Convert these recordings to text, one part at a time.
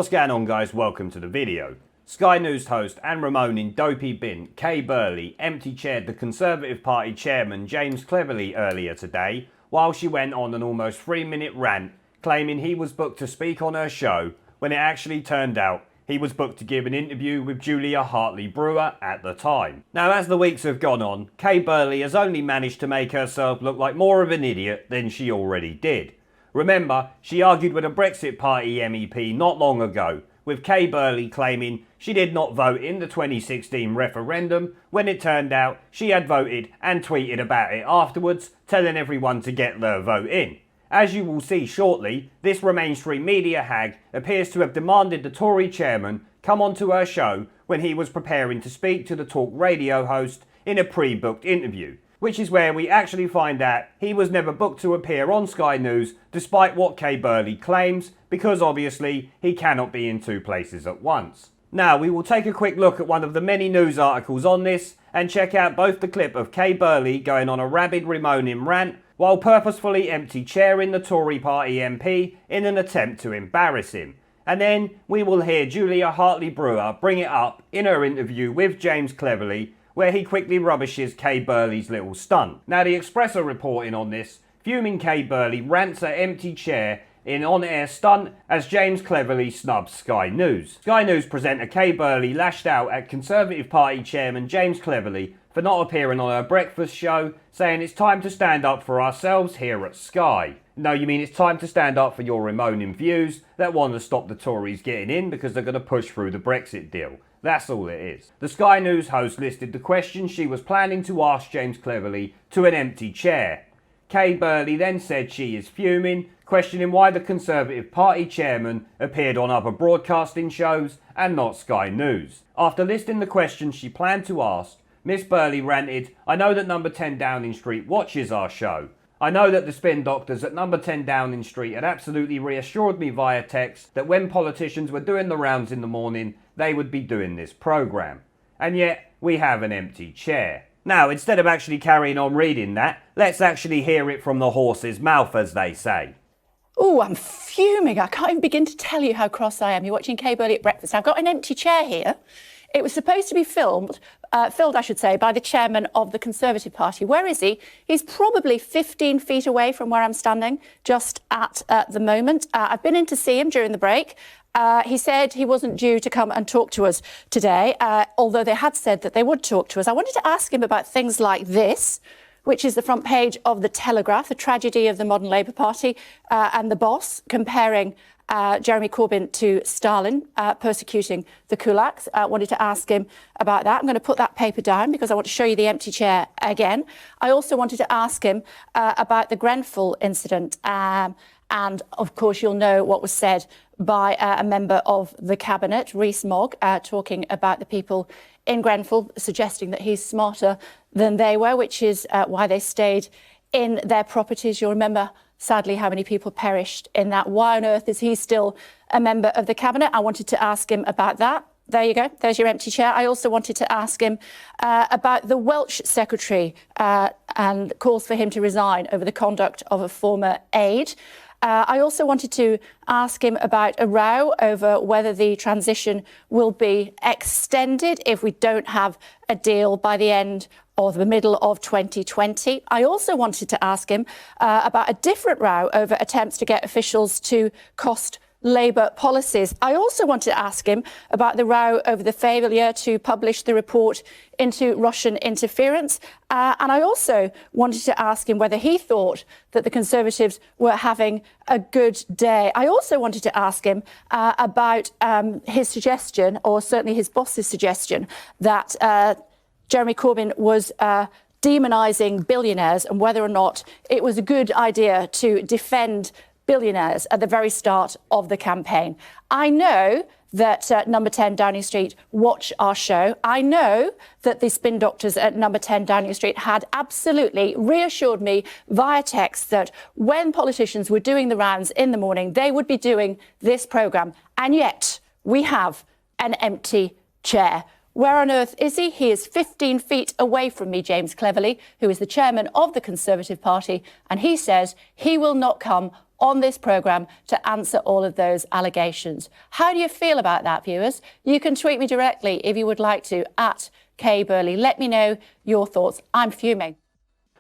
What's going on, guys? Welcome to the video. Sky News host and Ramonin dopey bint Kay Burley empty-chaired the Conservative Party chairman James Cleverly earlier today while she went on an almost 3-minute rant claiming he was booked to speak on her show when it actually turned out he was booked to give an interview with Julia Hartley-Brewer at the time. Now, as the weeks have gone on, Kay Burley has only managed to make herself look like more of an idiot than she already did. Remember, she argued with a Brexit Party MEP not long ago, with Kay Burley claiming she did not vote in the 2016 referendum when it turned out she had voted and tweeted about it afterwards, telling everyone to get their vote in. As you will see shortly, this mainstream media hag appears to have demanded the Tory chairman come onto her show when he was preparing to speak to the talk radio host in a pre-booked interview, which is where we actually find out he was never booked to appear on Sky News despite what Kay Burley claims, because obviously he cannot be in two places at once. Now, we will take a quick look at one of the many news articles on this and check out both the clip of Kay Burley going on a rabid Ramonin rant while purposefully empty-chairing the Tory Party MP in an attempt to embarrass him. And then we will hear Julia Hartley-Brewer bring it up in her interview with James Cleverly, where he quickly rubbishes Kay Burley's little stunt. Now, the Express are reporting on this. Fuming Kay Burley rants her empty chair in on-air stunt as James Cleverly snubs Sky News. Sky News presenter Kay Burley lashed out at Conservative Party chairman James Cleverly for not appearing on her breakfast show, saying it's time to stand up for ourselves here at Sky. No, you mean it's time to stand up for your Ramonin views that want to stop the Tories getting in because they're going to push through the Brexit deal. That's all it is. The Sky News host listed the questions she was planning to ask James Cleverly to an empty chair. Kay Burley then said she is fuming, questioning why the Conservative Party chairman appeared on other broadcasting shows and not Sky News. After listing the questions she planned to ask, Miss Burley ranted, "I know that number 10 Downing Street watches our show. I know that the spin doctors at number 10 Downing Street had absolutely reassured me via text that when politicians were doing the rounds in the morning, they would be doing this programme. And yet, we have an empty chair." Now, instead of actually carrying on reading that, let's actually hear it from the horse's mouth, as they say. Oh, I'm fuming. I can't even begin to tell you how cross I am. You're watching Kay Burley at breakfast. I've got an empty chair here. It was supposed to be filled, I should say, by the chairman of the Conservative Party. Where is he? He's probably 15 feet away from where I'm standing, just at the moment. I've been in to see him during the break. He said he wasn't due to come and talk to us today, although they had said that they would talk to us. I wanted to ask him about things like this, which is the front page of The Telegraph, the tragedy of the modern Labour Party and the boss, comparing Jeremy Corbyn to Stalin, persecuting the kulaks. I wanted to ask him about that. I'm going to put that paper down because I want to show you the empty chair again. I also wanted to ask him about the Grenfell incident. And, of course, you'll know what was said by a member of the Cabinet, Rees-Mogg, talking about the people in Grenfell, suggesting that he's smarter than they were, which is why they stayed in their properties. You'll remember, sadly, how many people perished in that. Why on earth is he still a member of the Cabinet? I wanted to ask him about that. There you go. There's your empty chair. I also wanted to ask him about the Welsh secretary and calls for him to resign over the conduct of a former aide. I also wanted to ask him about a row over whether the transition will be extended if we don't have a deal by the end or the middle of 2020. I also wanted to ask him about a different row over attempts to get officials to cost Labour policies. I also wanted to ask him about the row over the failure to publish the report into Russian interference. And I also wanted to ask him whether he thought that the Conservatives were having a good day. I also wanted to ask him about his suggestion, or certainly his boss's suggestion, that Jeremy Corbyn was demonising billionaires and whether or not it was a good idea to defend billionaires at the very start of the campaign. I know that number 10 Downing Street watch our show. I know that the spin doctors at number 10 Downing Street had absolutely reassured me via text that when politicians were doing the rounds in the morning, they would be doing this programme. And yet we have an empty chair. Where on earth is he? He is 15 feet away from me, James Cleverly, who is the chairman of the Conservative Party, and he says he will not come on this programme to answer all of those allegations. How do you feel about that, viewers? You can tweet me directly if you would like to, at K Burley. Let me know your thoughts. I'm fuming.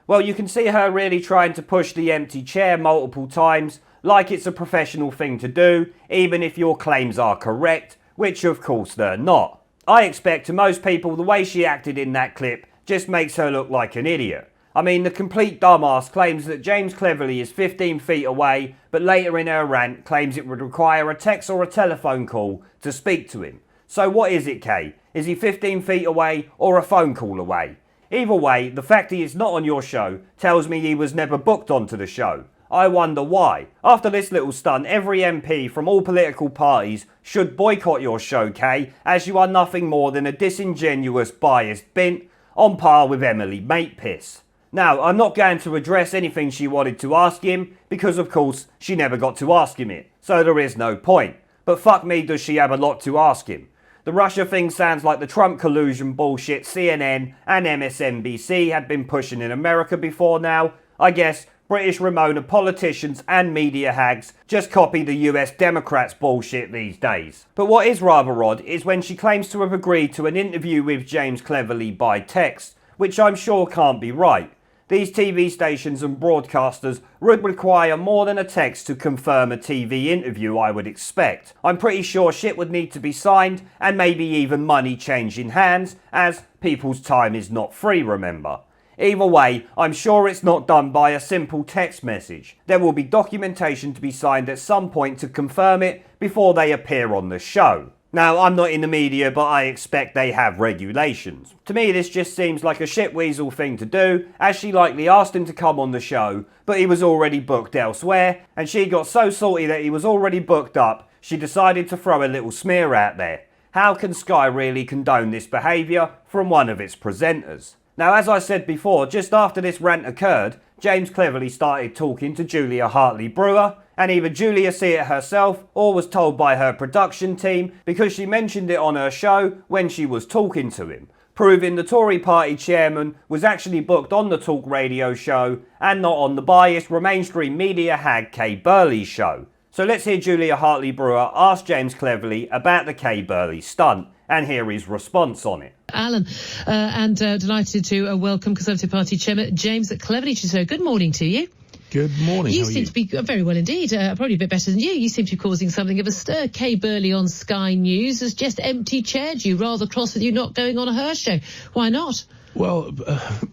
Well, you can see her really trying to push the empty chair multiple times, like it's a professional thing to do, even if your claims are correct, which of course they're not. I expect to most people the way she acted in that clip just makes her look like an idiot. I mean, the complete dumbass claims that James Cleverly is 15 feet away, but later in her rant claims it would require a text or a telephone call to speak to him. So what is it, Kay? Is he 15 feet away or a phone call away? Either way, the fact he is not on your show tells me he was never booked onto the show. I wonder why. After this little stunt, every MP from all political parties should boycott your show, Kay, as you are nothing more than a disingenuous, biased bint on par with Emily Makepiss. Now, I'm not going to address anything she wanted to ask him, because of course she never got to ask him it, so there is no point. But fuck me, does she have a lot to ask him. The Russia thing sounds like the Trump collusion bullshit CNN and MSNBC had been pushing in America before now. I guess British Ramona politicians and media hags just copy the US Democrats bullshit these days. But what is rather odd is when she claims to have agreed to an interview with James Cleverly by text, which I'm sure can't be right. These TV stations and broadcasters would require more than a text to confirm a TV interview, I would expect. I'm pretty sure shit would need to be signed and maybe even money changing hands, as people's time is not free, remember. Either way, I'm sure it's not done by a simple text message. There will be documentation to be signed at some point to confirm it before they appear on the show. Now, I'm not in the media, but I expect they have regulations. To me, this just seems like a shitweasel thing to do, as she likely asked him to come on the show, but he was already booked elsewhere, and she got so salty that he was already booked up, she decided to throw a little smear out there. How can Sky really condone this behaviour from one of its presenters? Now, as I said before, just after this rant occurred, James Cleverly started talking to Julia Hartley-Brewers, and either Julia see it herself or was told by her production team because she mentioned it on her show when she was talking to him, proving the Tory party chairman was actually booked on the talk radio show and not on the biased mainstream media hag Kay Burley's show. So let's hear Julia Hartley-Brewers ask James Cleverly about the Kay Burley stunt and hear his response on it. Alan, and delighted to welcome Conservative Party Chairman James Cleverly. So good morning to you. Good morning. You seem to be very well indeed, probably a bit better than you. You seem to be causing something of a stir. Kay Burley on Sky News has just empty chaired you, rather cross with you not going on her show. Why not? Well,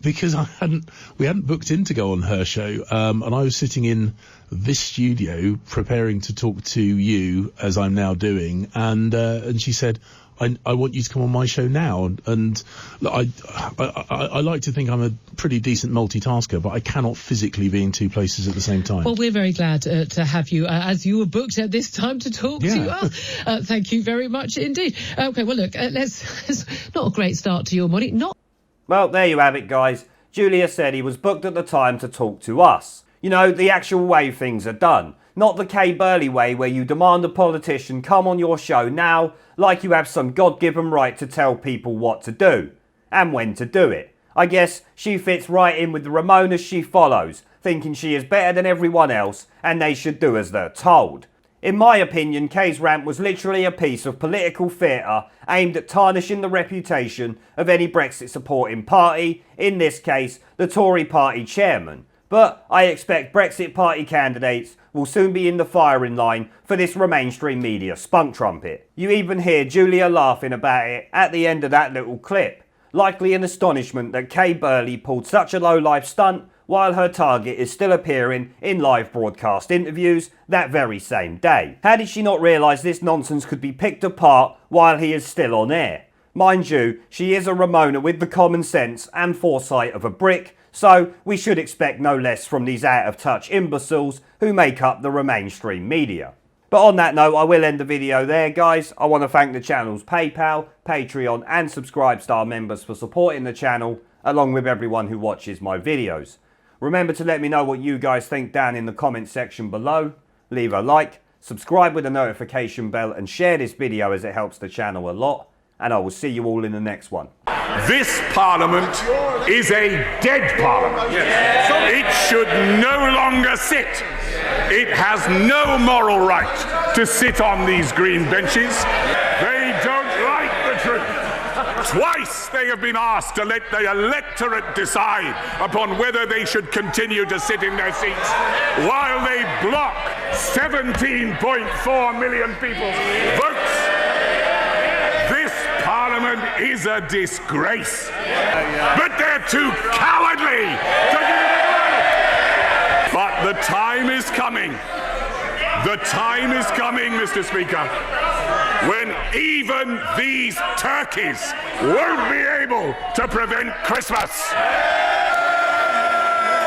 because we hadn't booked in to go on her show, and I was sitting in this studio preparing to talk to you as I'm now doing, and she said, I want you to come on my show now. And I like to think I'm a pretty decent multitasker, but I cannot physically be in two places at the same time. Well, we're very glad to have you, as you were booked at this time to talk to us. Thank you very much indeed. Okay, well, look, it's not a great start to your morning. Well, there you have it, guys. Julia said he was booked at the time to talk to us. You know, the actual way things are done. Not the Kay Burley way where you demand a politician come on your show now like you have some God-given right to tell people what to do and when to do it. I guess she fits right in with the Ramonas she follows, thinking she is better than everyone else and they should do as they're told. In my opinion, Kay's rant was literally a piece of political theatre aimed at tarnishing the reputation of any Brexit supporting party, in this case, the Tory party chairman. But I expect Brexit party candidates will soon be in the firing line for this mainstream media spunk trumpet. You even hear Julia laughing about it at the end of that little clip, likely in astonishment that Kay Burley pulled such a low-life stunt while her target is still appearing in live broadcast interviews that very same day. How did she not realise this nonsense could be picked apart while he is still on air? Mind you, she is a Ramona with the common sense and foresight of a brick, so we should expect no less from these out-of-touch imbeciles who make up the mainstream media. But on that note, I will end the video there, guys. I want to thank the channel's PayPal, Patreon and Subscribestar members for supporting the channel, along with everyone who watches my videos. Remember to let me know what you guys think down in the comment section below. Leave a like, subscribe with a notification bell and share this video as it helps the channel a lot. and I will see you all in the next one. This Parliament is a dead Parliament. It should no longer sit. It has no moral right to sit on these green benches. They don't like the truth. Twice they have been asked to let the electorate decide upon whether they should continue to sit in their seats, while they block 17.4 million people's votes. This Parliament is a disgrace. But they're too cowardly to give it a go. But the time is coming. The time is coming, Mr. Speaker, when even these turkeys won't be able to prevent Christmas.